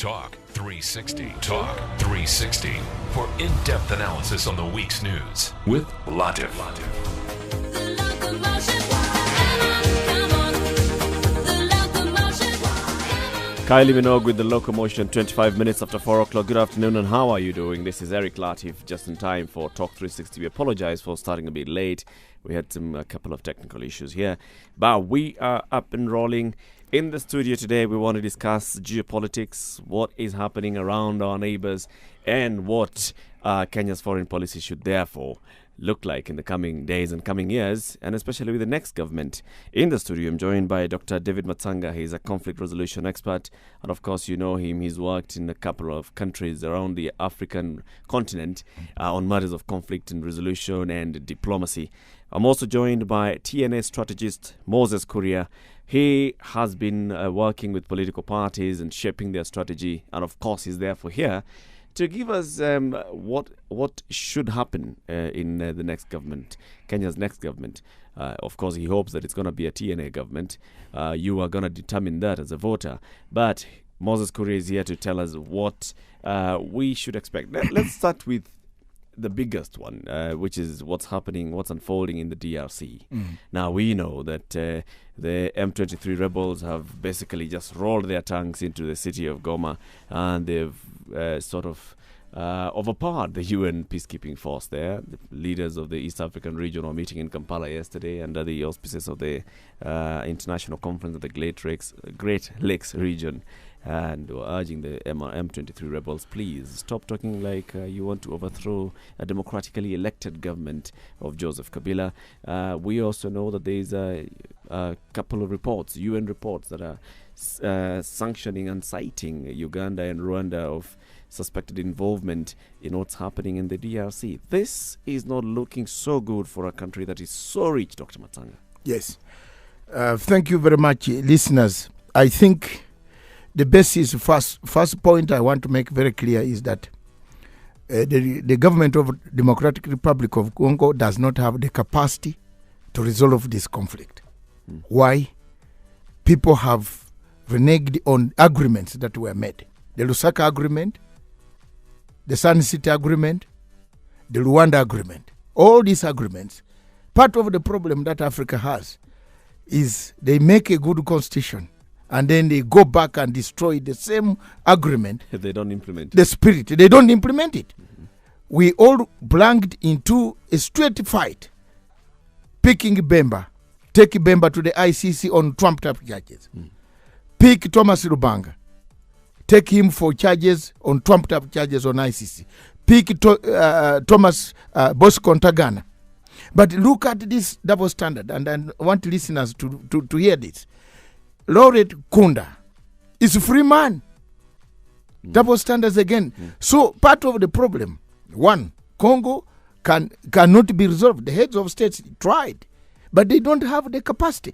Talk 360. Talk 360 for in-depth analysis on the week's news with Latiff. Kylie Minogue with the locomotion, 25 minutes after 4 o'clock. Good afternoon, and how are you doing? This is Eric Latiff, just in time for Talk 360. We apologize for starting a bit late. We had a couple of technical issues here, but we are up and rolling. In the studio today, we want to discuss geopolitics, what is happening around our neighbors, and what Kenya's foreign policy should therefore look like in the coming days and coming years, and especially with the next government. In the studio, I'm joined by Dr. David Matsanga. He's a conflict resolution expert, and of course, you know him. He's worked in a couple of countries around the African continent on matters of conflict and resolution and diplomacy. I'm also joined by TNA strategist Moses Kuria. He has been working with political parties and shaping their strategy, and of course, he's therefore here to give us what should happen in the next government, Kenya's next government. Of course, he hopes that it's going to be a TNA government. You are going to determine that as a voter. But Moses Kuria is here to tell us what we should expect. Let's start with the biggest one, which is what's happening, what's unfolding in the DRC. Now, we know that the M23 rebels have basically just rolled their tanks into the city of Goma, and they've sort of overpowered the UN peacekeeping force there. The leaders of the East African region were meeting in Kampala yesterday under the auspices of the International Conference of the Great Lakes region, and were urging the M23 rebels, please stop talking like you want to overthrow a democratically elected government of Joseph Kabila. We also know that there is a couple of reports, UN reports, that are sanctioning and citing Uganda and Rwanda of suspected involvement in what's happening in the DRC. This is not looking so good for a country that is so rich, Dr. Matsanga. Yes. Thank you very much, listeners. I think the basis, first point I want to make very clear is that the government of Democratic Republic of Congo does not have the capacity to resolve this conflict. Why? People have reneged on agreements that were made. The Lusaka Agreement, the Sun City Agreement, the Rwanda Agreement. All these agreements, part of the problem that Africa has is they make a good constitution, and then they go back and destroy the same agreement. They don't implement it. The spirit. They don't implement it. We all blanked into a straight fight, picking Bemba, take Bemba to the ICC on trumped-up charges. Pick Thomas Lubanga, take him for charges on trumped-up charges on ICC. Pick Thomas Bosco Ntaganda. But look at this double standard, and I want listeners to hear this. Laurent Kunda is a free man. Double standards again. So part of the problem, one, Congo cannot be resolved. The heads of states tried, but they don't have the capacity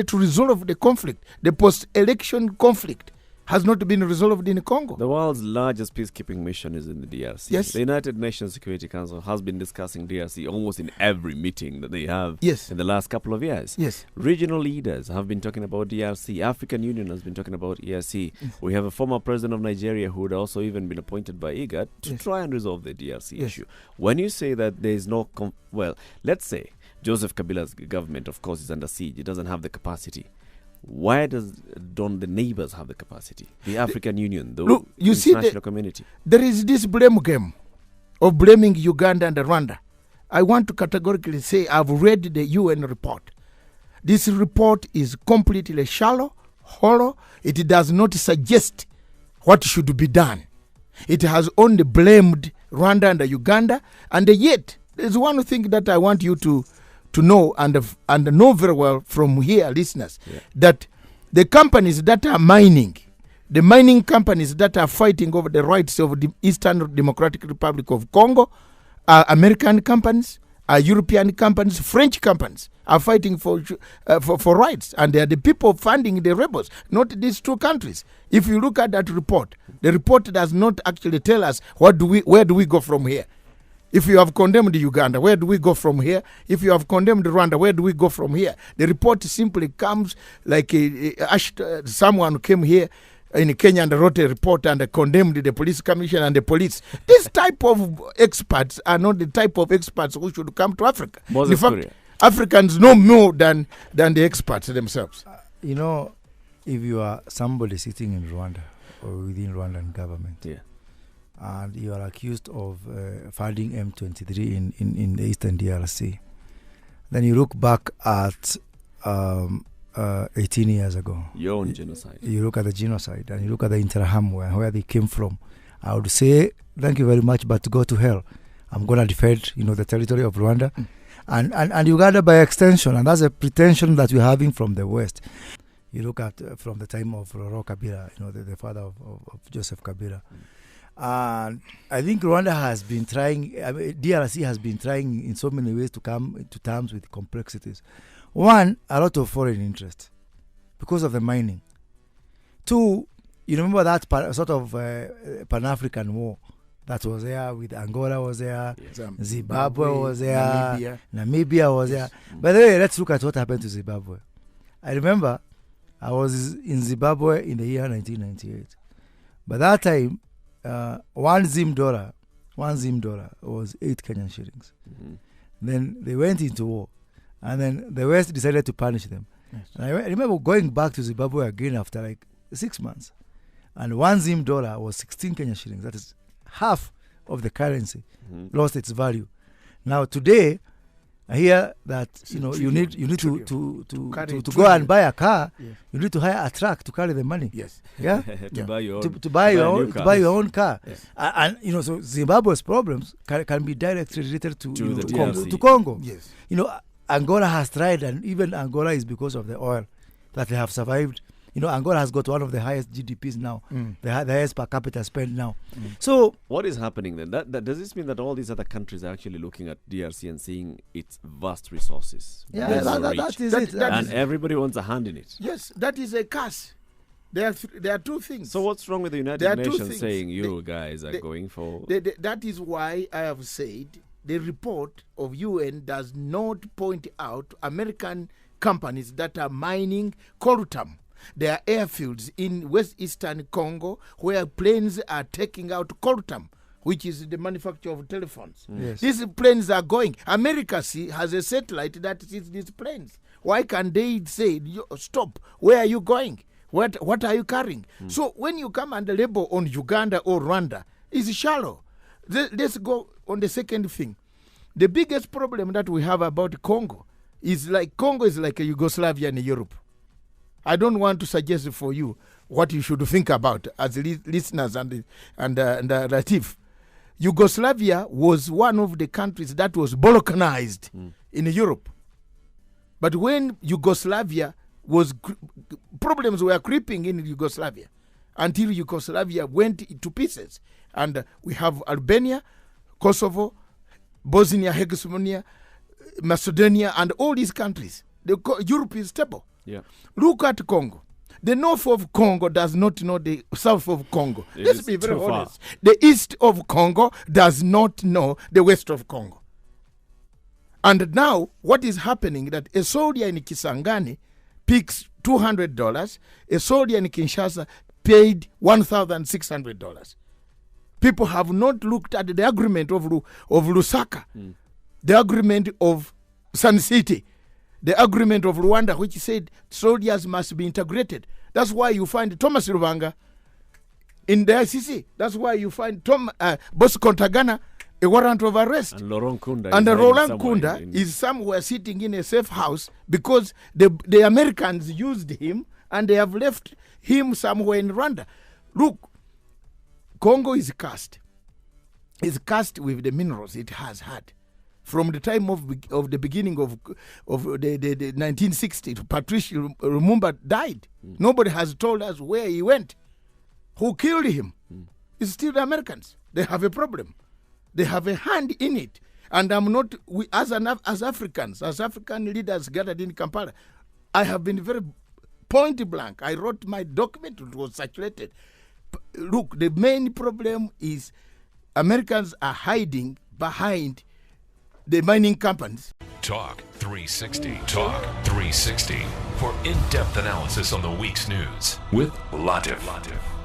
to resolve the conflict. The post-election conflict has not been resolved in Congo. The world's largest peacekeeping mission is in the DRC. Yes. The United Nations Security Council has been discussing DRC almost in every meeting that they have Yes. in the last couple of years. Yes. Regional leaders have been talking about DRC. African Union has been talking about ERC. We have a former president of Nigeria who had also even been appointed by IGAD to try and resolve the DRC issue. When you say that there is no... let's say Joseph Kabila's government, of course, is under siege. It doesn't have the capacity. Why don't the neighbors have the capacity? The African Union, the international community. There is this blame game of blaming Uganda and Rwanda. I want to categorically say I've read the UN report. This report is completely shallow, hollow. It does not suggest what should be done. It has only blamed Rwanda and Uganda. And yet, there's one thing that I want you to know and know very well from here, listeners, that the companies that are mining, the mining companies that are fighting over the rights of the Eastern Democratic Republic of Congo are American companies, are European companies, French companies are fighting for rights, and they are the people funding the rebels, not these two countries. If you look at that report, the report does not actually tell us where do we go from here. If you have condemned Uganda, where do we go from here? If you have condemned Rwanda, where do we go from here? The report simply comes like someone came here in Kenya and wrote a report and condemned the police commission and the police. This type of experts are not the type of experts who should come to Africa. In fact, Africans know more than the experts themselves. You know, if you are somebody sitting in Rwanda or within Rwandan government, and you are accused of funding M23 in the Eastern DRC, then you look back at 18 years ago. Your own genocide. You look at the genocide and you look at the Interahamwe, where they came from. I would say, thank you very much, but go to hell. I'm going to defend, the territory of Rwanda and Uganda by extension. And that's a pretension that we're having from the West. You look at from the time of Roro Kabila, the father of Joseph Kabila. And I think Rwanda has been trying, DRC has been trying in so many ways to come to terms with complexities. One, a lot of foreign interest because of the mining. Two, you remember that sort of Pan-African war that was there with Angola was there, Zimbabwe was there, Namibia was there. By the way, let's look at what happened to Zimbabwe. I remember I was in Zimbabwe in the year 1998. By that time, one Zim dollar was 8 Kenyan shillings. Mm-hmm. Then they went into war. And then the West decided to punish them. Yes. And I remember going back to Zimbabwe again after like 6 months. And one Zim dollar was 16 Kenyan shillings. That is half of the currency lost its value. Now today, I hear that you need to go and buy a car. Yes. You need to hire a truck to carry the money. Yes. Yeah. to buy your own car. Yes. And so Zimbabwe's problems can be directly related to Congo. Yes. Angola has tried, and even Angola is because of the oil that they have survived. Angola has got one of the highest GDPs now, the highest per capita spend now. So what is happening then? That does this mean that all these other countries are actually looking at DRC and seeing its vast resources? Yeah, that is it. And everybody wants a hand in it. Yes, that is a curse. There are two things. So what's wrong with the United Nations saying you guys are going for... That is why I have said the report of UN does not point out American companies that are mining coltan. There are airfields in west-eastern Congo where planes are taking out coltan, which is the manufacture of telephones. Yes. These planes are going. America has a satellite that sees these planes. Why can't they say, stop, where are you going? What are you carrying? So when you come and label on Uganda or Rwanda, it's shallow. Let's go on the second thing. The biggest problem that we have about Congo is Congo is like a Yugoslavia in Europe. I don't want to suggest for you what you should think about as listeners and Latiff. Yugoslavia was one of the countries that was balkanized in Europe. But when Yugoslavia was, problems were creeping in Yugoslavia until Yugoslavia went to pieces. And we have Albania, Kosovo, Bosnia-Herzegovina, Macedonia, and all these countries. Europe is stable. Yeah. Look at Congo. The north of Congo does not know the south of Congo. Let's be very honest. The east of Congo does not know the west of Congo. And now, what is happening that a soldier in Kisangani picks $200, a soldier in Kinshasa paid $1,600. People have not looked at the agreement of Lusaka, the agreement of Sun City, the agreement of Rwanda, which said soldiers must be integrated. That's why you find Thomas Rubanga in the ICC. That's why you find Bosco Ntaganda, a warrant of arrest. And Laurent Kunda. And Laurent Kunda is somewhere sitting in a safe house because the Americans used him and they have left him somewhere in Rwanda. Look, Congo is cursed. It's cursed with the minerals it has had. From the time of the beginning of the 1960s, Patrice Lumumba died. Nobody has told us where he went. Who killed him? It's still the Americans. They have a problem. They have a hand in it. And I'm not, as Africans, as African leaders gathered in Kampala, I have been very point blank. I wrote my document, it was circulated. Look, the main problem is Americans are hiding behind the mining companies. Talk 360. Talk 360. for in-depth analysis on the week's news with Latiff.